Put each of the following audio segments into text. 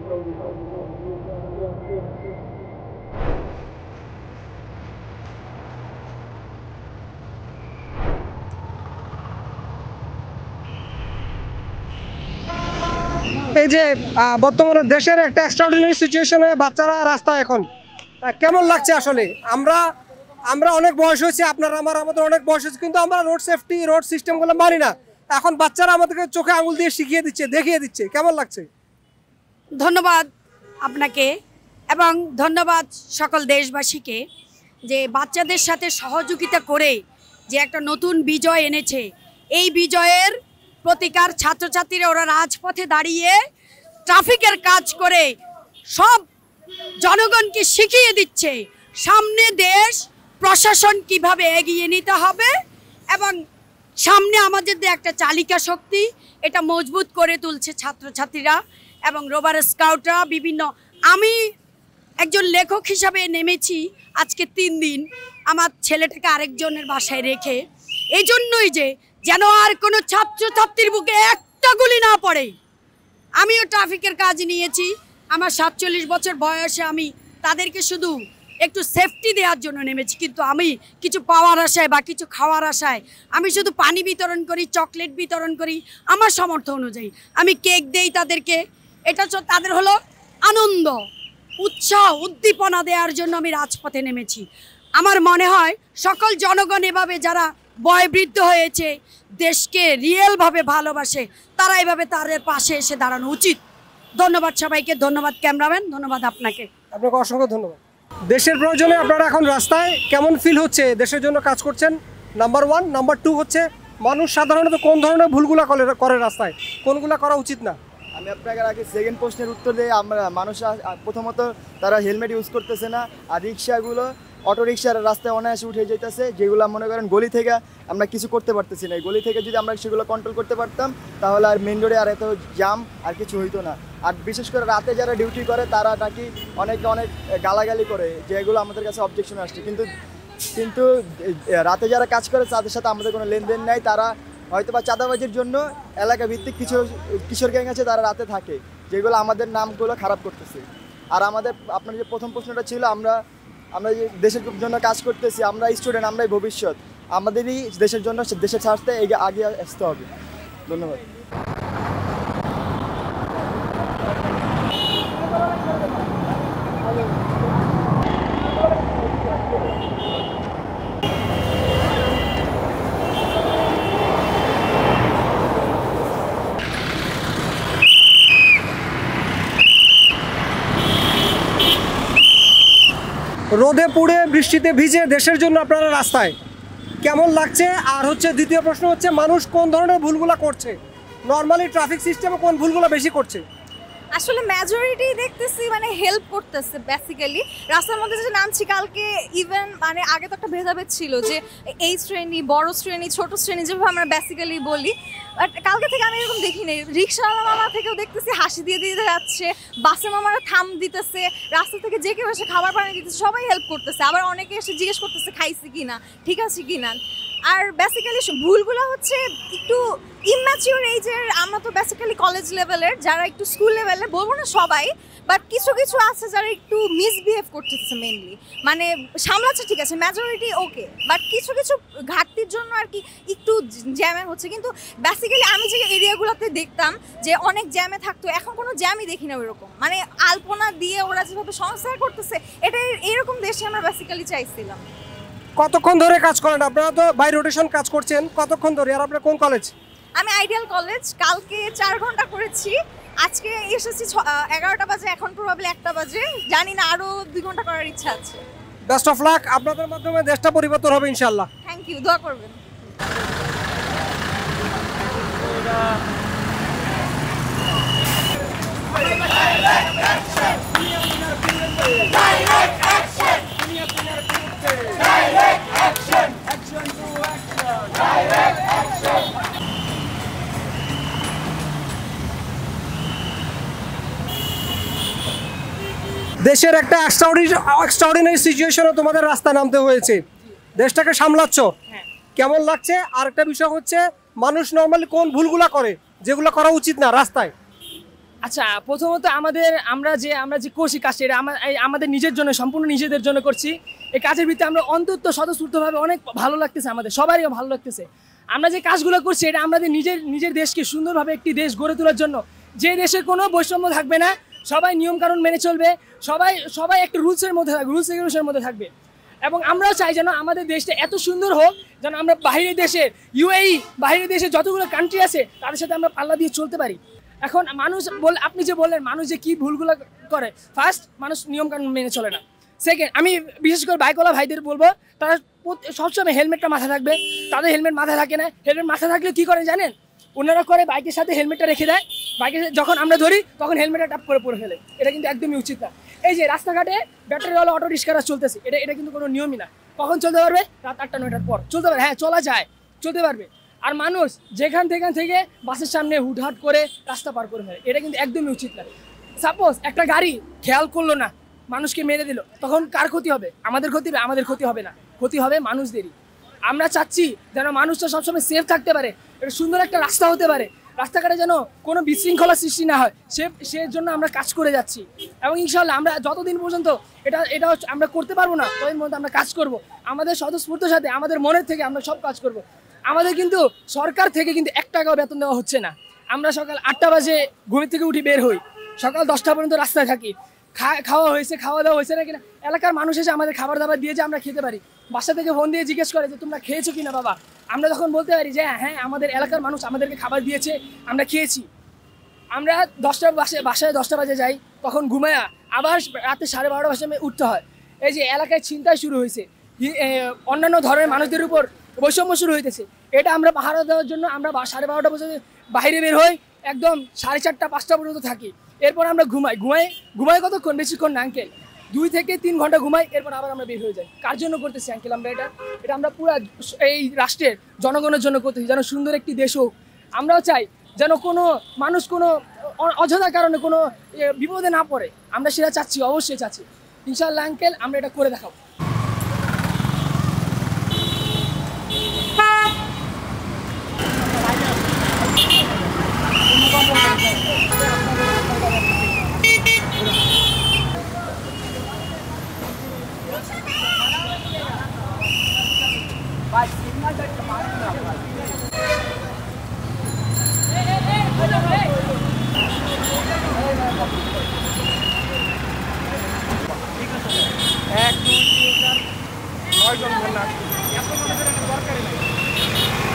এই যে বর্তমানে দেশের একটা এক্সট্রাঅর্ডিনারি সিচুয়েশনে বাচ্চারা রাস্তায় এখন কেমন লাগছে আসলে? আমরা অনেক বয়স হয়েছে, আমাদের অনেক বয়স হয়েছে, কিন্তু আমরা রোড সেফটি রোড সিস্টেমগুলো মানি না। এখন বাচ্চারা আমাদেরকে চোখে আঙুল দিয়ে শিখিয়ে দিচ্ছে, দেখিয়ে দিচ্ছে। কেমন লাগছে? ধন্যবাদ আপনাকে এবং ধন্যবাদ সকল দেশবাসীকে যে বাচ্চাদের সাথে সহযোগিতা করে যে একটা নতুন বিজয় এনেছে। এই বিজয়ের প্রতিকার ছাত্রছাত্রীরা ওরা রাজপথে দাঁড়িয়ে ট্রাফিকের কাজ করে সব জনগণকে শিখিয়ে দিচ্ছে সামনে দেশ প্রশাসন কিভাবে এগিয়ে নিতে হবে এবং সামনে আমাদের যে একটা চালিকা শক্তি এটা মজবুত করে তুলছে ছাত্রছাত্রীরা এবং রোভার স্কাউটরা বিভিন্ন। আমি একজন লেখক হিসাবে নেমেছি আজকে 3 দিন আমার ছেলেটাকে আরেকজনের বাসায় রেখে, এই জন্যই যে যেন আর কোনো ছাত্রছাত্রীর বুকে একটা গুলি না পড়ে। আমিও ট্রাফিকের কাজ নিয়েছি, আমার 47 বছর বয়সে আমি তাদেরকে শুধু একটু সেফটি দেওয়ার জন্য নেমেছি, কিন্তু আমি কিছু পাওয়ার আশায় বা কিছু খাওয়ার আশায় আমি শুধু পানি বিতরণ করি, চকলেট বিতরণ করি আমার সামর্থ্য অনুযায়ী। আমি কেক দেই তাদেরকে, এটা তাদের হলো আনন্দ, উৎসাহ, উদ্দীপনা দেওয়ার জন্য আমি রাজপথে নেমেছি। আমার মনে হয় সকল জনগণ এভাবে যারা বয়োবৃদ্ধ হয়েছে, দেশকে রিয়েলভাবে ভালোবাসে, তারা এভাবে তাদের পাশে এসে দাঁড়ানো উচিত। ধন্যবাদ সবাইকে, ধন্যবাদ ক্যামেরাম্যান, ধন্যবাদ আপনাকে। আপনাকে অসংখ্য ধন্যবাদ। দেশের প্রয়োজনে আপনারা এখন রাস্তায়, কেমন ফিল হচ্ছে? দেশের জন্য কাজ করছেন, নাম্বার 1। নাম্বার 2 হচ্ছে মানুষ সাধারণত কোন ধরনের ভুলগুলো করে রাস্তায়, কোনগুলো করা উচিত না? আমি আপনাকে আগে সেকেন্ড প্রশ্নের উত্তর দিই। মানুষ প্রথমত তারা হেলমেট ইউজ করতেছে না, আর রিক্সাগুলো অটো রিক্সার রাস্তায় অনায়াসে উঠে যেতেছে, যেগুলো মনে করেন গলি থেকে আমরা কিছু করতে পারতেছি না। গলি থেকে যদি আমরা সেগুলো কন্ট্রোল করতে পারতাম তাহলে আর মেন রোডে আর এত জাম আর কিছু হইতো না। আর বিশেষ করে রাতে যারা ডিউটি করে তারা নাকি অনেক গালাগালি করে, যেগুলো আমাদের কাছে অবজেকশন আসছে। কিন্তু রাতে যারা কাজ করে তাদের সাথে আমাদের কোনো লেনদেন নেই। তারা হয়তো বা চাঁদাবাজির জন্য এলাকা ভিত্তিক কিছু কিশোর গ্যাং আছে তারা রাতে থাকে, যেগুলো আমাদের নামগুলো খারাপ করতেছে। আর আপনার যে প্রথম প্রশ্নটা ছিল, আমরা যে দেশের জন্য কাজ করতেছি, আমরা স্টুডেন্ট, আমরাই ভবিষ্যৎ, আমাদেরই দেশের জন্য দেশের স্বার্থে আগে আসতে হবে। ধন্যবাদ। রোদে পুড়ে বৃষ্টিতে ভিজে দেশের জন্য আপনারা রাস্তায়, কেমন লাগছে? আর হচ্ছে দ্বিতীয় প্রশ্ন হচ্ছে মানুষ কোন ধরনের ভুলগুলো করছে, নর্মালি ট্রাফিক সিস্টেমে কোন ভুলগুলো বেশি করছে? আসলে মেজরিটি দেখতেছি মানে হেল্প করতেছে বেসিক্যালি। রাস্তার মধ্যে যে নামছি কালকে, ইভেন মানে আগে তো একটা ভেদাভেদ ছিল যে এই শ্রেণী, বড় শ্রেণী, ছোট শ্রেণী, যেভাবে আমরা বেসিক্যালি বলি। বাট কালকে থেকে আমি এরকম দেখি নাই। রিক্সাওয়ালা মামা থেকেও দেখতেছি হাসি দিয়ে যাচ্ছে, বাসে মামারা থাম দিতেছে, রাস্তা থেকে যে কেউ এসে খাবার পানি দিতেছে, সবাই হেল্প করতেছে। আবার অনেকে এসে জিজ্ঞেস করতেছে খাইছি কিনা, ঠিক আছে কিনা। আর বেসিক্যালি ভুলগুলো হচ্ছে একটু ইম্যাচিওর এইজের। আমরা তো বেসিক্যালি কলেজ লেভেলের, যারা একটু স্কুল লেভেলের, বলবো না সবাই, বাট কিছু আছে যারা একটু মিসবিহেভ করতেছে মেনলি। মানে সামলাচ্ছে ঠিক আছে, মেজরিটি ওকে, বাট কিছু ঘাটতির জন্য আর কি একটু জ্যামে হচ্ছে। কিন্তু বেসিক্যালি আমি যে এরিয়াগুলোতে দেখতাম যে অনেক জ্যামে থাকতো, এখন কোনো জ্যামই দেখি না ওইরকম। মানে আলপনা দিয়ে ওরা যেভাবে সংস্কার করতেছে, এটা এইরকম দেশে আমরা বেসিক্যালি চাইছিলাম। কতক্ষণ ধরে কাজ করেন আপনারা? তো বাই রোটেশন কাজ করছেন, কতক্ষণ ধরে? আর আপনার কোন কলেজ? আমি আইডিয়াল কলেজ। কালকে 4 ঘন্টা করেছি, আজকে এসেছি 11টা বাজে, এখন প্রবাবলি 1টা বাজে, জানি না, আরো 2 ঘন্টা করার ইচ্ছা আছে। বেস্ট অফ লাক, আপনাদের মাধ্যমে দেশটা পরিবর্তন হবে ইনশাআল্লাহ। থ্যাংক ইউ, দোয়া করবেন। দেশের একটা এক্সট্রাঅর্ডিনারি সিচুয়েশনে তোমাদের রাস্তায় নামতে হয়েছে, দেশটাকে সামলাচ্ছ, কেমন লাগছে? আর একটা বিষয় হচ্ছে মানুষ নর্মালি কোন ভুলগুলা করে যেগুলো করা উচিত না রাস্তায়? আচ্ছা, প্রথমত আমরা যে করছি কাজটা, এটা আমাদের নিজের জন্য, সম্পূর্ণ নিজেদের জন্য করছি। এই কাজের ভিত্তিতে আমরা অন্তত স্বতঃস্ফূর্তভাবে অনেক ভালো লাগতেছে, আমাদের সবারই ভালো লাগতেছে। আমরা যে কাজগুলো করছি এটা আমাদের নিজের দেশকে সুন্দরভাবে একটি দেশ গড়ে তোলার জন্য, যে দেশে কোনো বৈষম্য থাকবে না, সবাই নিয়মকানুন মেনে চলবে, সবাই একটা রুলস রেগুলেশনের মধ্যে থাকবে। এবং আমরাও চাই যেন আমাদের দেশটা এত সুন্দর হোক যেন আমরা বাইরের দেশের বাইরের দেশে যতগুলো কান্ট্রি আছে তাদের সাথে আমরা পাল্লা দিয়ে চলতে পারি। এখন আপনি যে বললেন মানুষ যে কি ভুলগুলো করে, ফার্স্ট, মানুষ নিয়মকানুন মেনে চলে না। সেকেন্ড, আমি বিশেষ করে বাইকওয়ালা ভাইদের বলবো, তারা সবসময় হেলমেটটা মাথায় থাকবে। তাদের হেলমেট মাথায় থাকে না। হেলমেট মাথায় থাকলে কি করে জানেন? ওনারা করে বাইকের সাথে হেলমেটটা রেখে দেয়, বাইকে যখন আমরা ধরি তখন হেলমেটটা টাপ করে পড়ে ফেলে। এটা কিন্তু একদমই উচিত না। এই যে রাস্তাঘাটে ব্যাটারিওয়ালা অটো রিক্সারা চলতেছে, এটা কিন্তু কোনো নিয়মই না। কখন চলতে পারবে? রাত 8টা 9টার পর চলতে পারবে। হ্যাঁ, চলা যায়, চলতে পারবে। আর মানুষ যেখান থেকে বাসের সামনে হুটহাট করে রাস্তা পার করে ফেলে, এটা কিন্তু একদমই উচিত না। সাপোজ একটা গাড়ি খেয়াল করলো না, মানুষকে মেরে দিল, তখন কার ক্ষতি হবে? আমাদের ক্ষতি হবে না, ক্ষতি হবে মানুষদেরই। আমরা চাচ্ছি যেন মানুষটা সবসময় সেফ থাকতে পারে, এটা সুন্দর একটা রাস্তা হতে পারে, রাস্তাঘাটে যেন কোনো বিশৃঙ্খলা সৃষ্টি না হয়, সে জন্য আমরা কাজ করে যাচ্ছি। এবং ইনশাল্লাহ আমরা যতদিন পর্যন্ত এটা আমরা করতে পারবো না, ততদিন পর্যন্ত আমরা কাজ করব। আমাদের স্বতঃস্ফূর্তর সাথে, আমাদের মনের থেকে আমরা সব কাজ করব। আমাদের কিন্তু সরকার থেকে কিন্তু 1 টাকাও বেতন দেওয়া হচ্ছে না। আমরা সকাল 8টা বাজে ঘুম থেকে উঠি, বের হই, সকাল 10টা পর্যন্ত রাস্তায় থাকি। খাওয়া দাওয়া হয়েছে না কিনা, এলাকার মানুষ এসে আমাদের খাবার দাবার দিয়ে যে আমরা খেতে পারি। বাসা থেকে ফোন দিয়ে জিজ্ঞেস করে যে তোমরা খেয়েছো কিনা বাবা। আমরা তখন বলতে পারি যে হ্যাঁ, আমাদের এলাকার মানুষ আমাদেরকে খাবার দিয়েছে, আমরা খেয়েছি। আমরা বাসায় 10টা বাজে যাই, তখন ঘুমায়া আবার রাতে 12:30 বাজে উঠতে হয়। এই যে এলাকায় ছিনতাই শুরু হয়েছে, অন্যান্য ধরনের মানুষদের উপর বৈষম্য শুরু হইতেছে, এটা আমরা পাহারা দেওয়ার জন্য আমরা 12:30 পর্যন্ত বাইরে বের হই, একদম 4:30 5টা পর্যন্ত থাকি। এরপর আমরা ঘুমাই কতক্ষণ? বেশিক্ষণ না আঙ্কেল, 2 থেকে 3 ঘন্টা ঘুমাই, এরপর আবার আমরা বের হয়ে যাই। কার জন্য করতেছি আঙ্কেল আমরা এটা আমরা পুরো এই রাষ্ট্রের জনগণের জন্য করতেছি, যেন সুন্দর একটি দেশ হোক। আমরাও চাই যেন কোনো মানুষ কোনো অযথা কারণে কোনো বিপদে না পড়ে, আমরা সেটা চাচ্ছি, অবশ্যই চাচ্ছি। ইনশাআল্লাহ আঙ্কেল, আমরা এটা করে দেখাবো।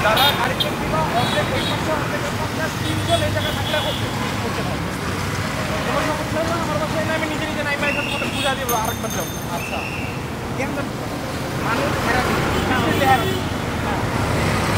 যারা কারিগর দিবা অর্ধেক এই মাসে অর্ধেক 50-3 এই জায়গা থাকলে করতে পারবে। তোমার সমস্যা হলো আমার বাসায় আমি নিজে নাই মাইকে তোমাদের পূজা দিব আরেকবার যাবো। আচ্ছা, কেন মানুষ